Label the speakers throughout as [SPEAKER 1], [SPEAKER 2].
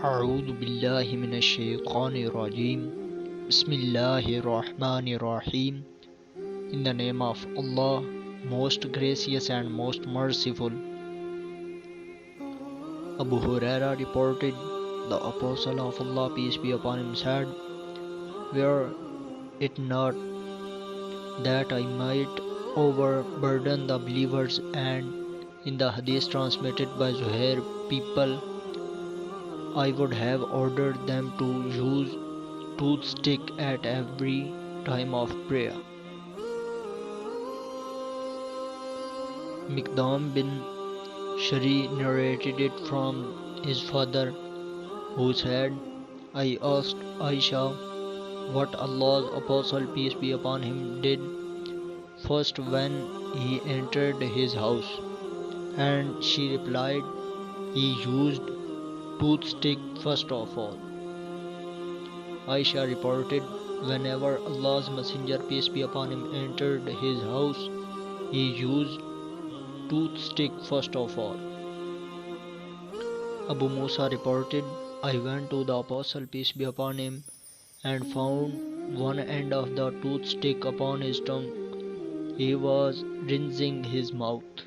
[SPEAKER 1] اعوذ باللہ من الشیطان الرجیم بسم اللہ الرحمن الرحیم In the name of Allah, most gracious and most merciful. Abu Huraira reported, the Apostle of Allah, peace be upon him, said, "Were it not that I might overburden the believers," and in the Hadith transmitted by Zuhair people, "I would have ordered them to use toothstick at every time of prayer." Miqdam bin Shari narrated it from his father, who said, "I asked Aisha what Allah's Apostle, peace be upon him, did first when he entered his house, and she replied, he used toothstick first of all." Aisha reported, whenever Allah's Messenger, peace be upon him, entered his house, he used toothstick first of all. Abu Musa reported, I went to the Apostle, peace be upon him, and found one end of the toothstick upon his tongue. He was rinsing his mouth.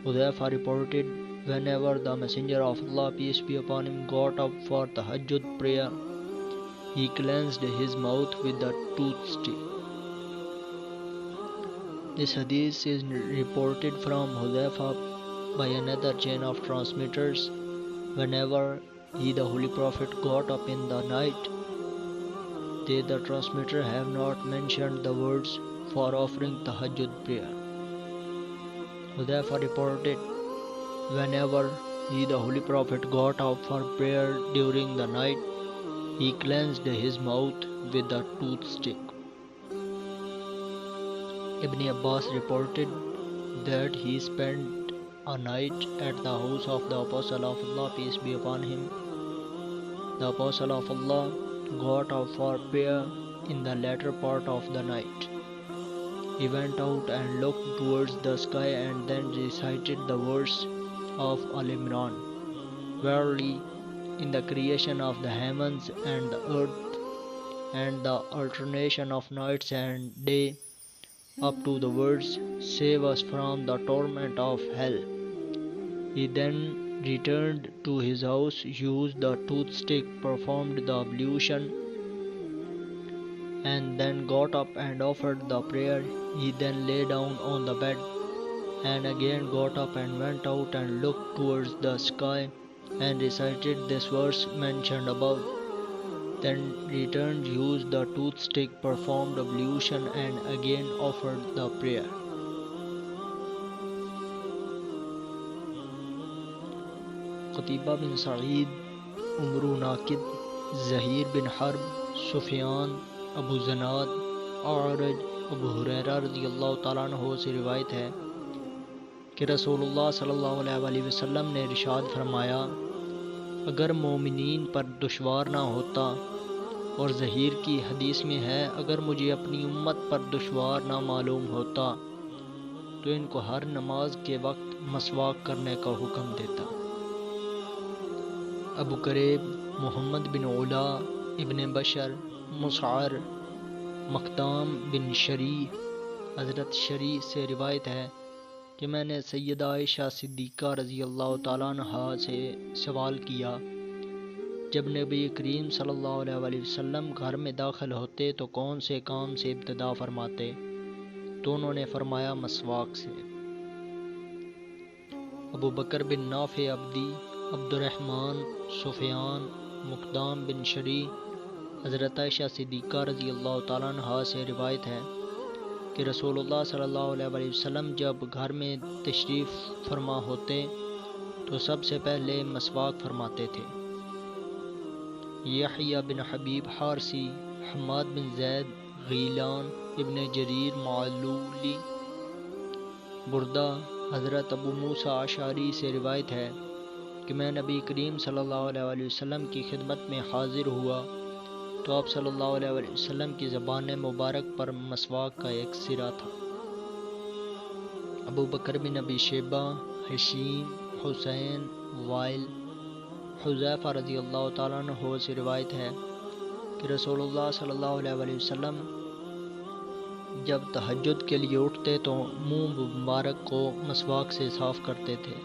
[SPEAKER 1] Hudhayfa reported, whenever the Messenger of Allah, peace be upon him, got up for Tahajjud prayer, he cleansed his mouth with the toothstick. This hadith is reported from Hudhayfa by another chain of transmitters. Whenever he, the Holy Prophet, got up in the night, they, the transmitter, have not mentioned the words for offering Tahajjud prayer. Hudhayfa reported, whenever he, the Holy Prophet, got up for prayer during the night, he cleansed his mouth with the toothstick. Ibn Abbas reported that he spent a night at the house of the Apostle of Allah, peace be upon him. The Apostle of Allah got up for prayer in the latter part of the night. He went out and looked towards the sky and then recited the verse of Al-Imran. Verily, in the creation of the heavens and the earth, and the alternation of nights and day, up to the words, save us from the torment of hell. He then returned to his house, used the toothstick, performed the ablution, and then got up and offered the prayer. He then lay down on the bed, and again got up and went out and looked towards the sky, and recited this verse mentioned above. Then returned, used the toothstick, performed ablution, and again offered the prayer. Qutibah bin Sa'id, Umru Naqid, Zahir bin Harb, Sufyan, Abu Zanad, A'raj, Abu Huraira رضی اللہ تعالیٰ عنہ سے روایت ہے کہ رسول اللہ صلی اللہ علیہ وسلم نے ارشاد فرمایا، اگر مومنین پر دشوار نہ ہوتا، اور ظہیر کی حدیث میں ہے، اگر مجھے اپنی امت پر دشوار نہ معلوم ہوتا تو ان کو ہر نماز کے وقت مسواک کرنے کا حکم دیتا۔ ابو کریب محمد بن علا ابن بشر مسعر مقدام بن شری حضرت شری سے روایت ہے کہ میں نے سیدہ عائشہ صدیقہ رضی اللہ تعالیٰ عنہا سے سوال کیا، جب نبی کریم صلی اللہ علیہ وسلم گھر میں داخل ہوتے تو کون سے کام سے ابتدا فرماتے؟ تو انہوں نے فرمایا مسواک سے۔ ابو بکر بن نافع عبدی عبد الرحمن سفیان مقدام بن شری حضرت عائشہ صدیقہ رضی اللہ تعالیٰ عنہا سے روایت ہے کہ رسول اللہ صلی اللہ علیہ وسلم جب گھر میں تشریف فرما ہوتے تو سب سے پہلے مسواک فرماتے تھے۔ یحییٰ بن حبیب حارثی، حماد بن زید غیلان، ابن جریر معلولی، بردہ حضرت ابو موسیٰ اشعری سے روایت ہے کہ میں نبی کریم صلی اللہ علیہ وسلم کی خدمت میں حاضر ہوا تو آپ صلی اللہ علیہ وسلم کی زبان مبارک پر مسواک کا ایک سرا تھا۔ ابو بکر بن ابی شیبہ، حشیم، حسین، وائل، حذیفہ رضی اللہ تعالیٰ عنہ سے روایت ہے کہ رسول اللہ صلی اللہ علیہ وسلم جب تہجد کے لیے اٹھتے تو منہ مبارک کو مسواک سے صاف کرتے تھے۔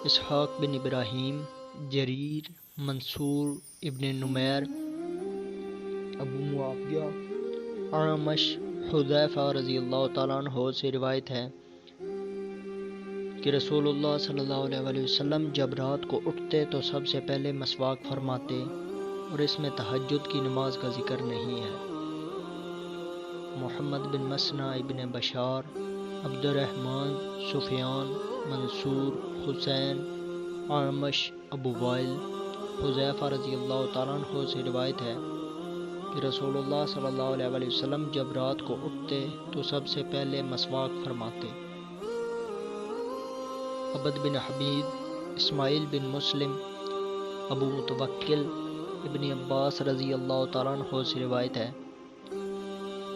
[SPEAKER 1] اسحاق بن ابراہیم، جریر، منصور ابن نمیر، ابو معاویہ، اعمش، حذیفہ رضی اللہ تعالیٰ عنہ سے روایت ہے کہ رسول اللہ صلی اللہ علیہ وسلم جب رات کو اٹھتے تو سب سے پہلے مسواک فرماتے، اور اس میں تہجد کی نماز کا ذکر نہیں ہے۔ محمد بن مسنہ ابن بشار، عبد الرحمن، سفیان، منصور، حسین، اعمش، ابو وائل، حذیفہ رضی اللہ تعالیٰ عنہ سے روایت ہے کہ رسول اللہ صلی اللہ علیہ وسلم جب رات کو اٹھتے تو سب سے پہلے مسواک فرماتے۔ عبد بن حمید، اسماعیل بن مسلم، ابو متوکل، ابن عباس رضی اللہ تعالیٰ عنہ سے روایت ہے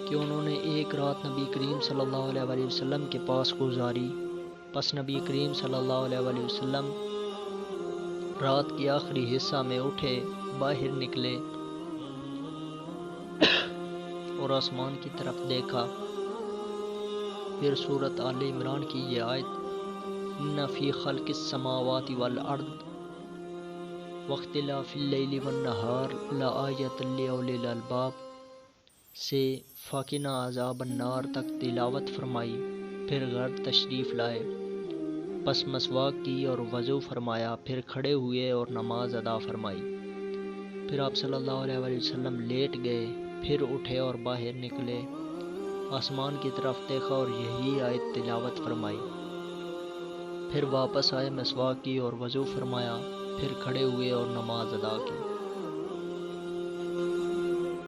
[SPEAKER 1] کہ انہوں نے ایک رات نبی کریم صلی اللہ علیہ وسلم کے پاس گزاری، پس نبی کریم صلی اللہ علیہ وسلم رات کے آخری حصہ میں اٹھے، باہر نکلے اور آسمان کی طرف دیکھا، پھر سورۃ آل عمران کی یہ آیت ان فی خلق السماوات والارض واختلاف اللیل والنہار لآیۃ لأولی الالباب سے فاقنا عذاب النار تک تلاوت فرمائی، پھر گھر تشریف لائے، پس مسواک کی اور وضو فرمایا، پھر کھڑے ہوئے اور نماز ادا فرمائی، پھر آپ صلی اللہ علیہ وسلم لیٹ گئے، پھر اٹھے اور باہر نکلے، آسمان کی طرف دیکھا اور یہی آیت تلاوت فرمائی، پھر واپس آئے، مسواک کی اور وضو فرمایا، پھر کھڑے ہوئے اور نماز ادا کی۔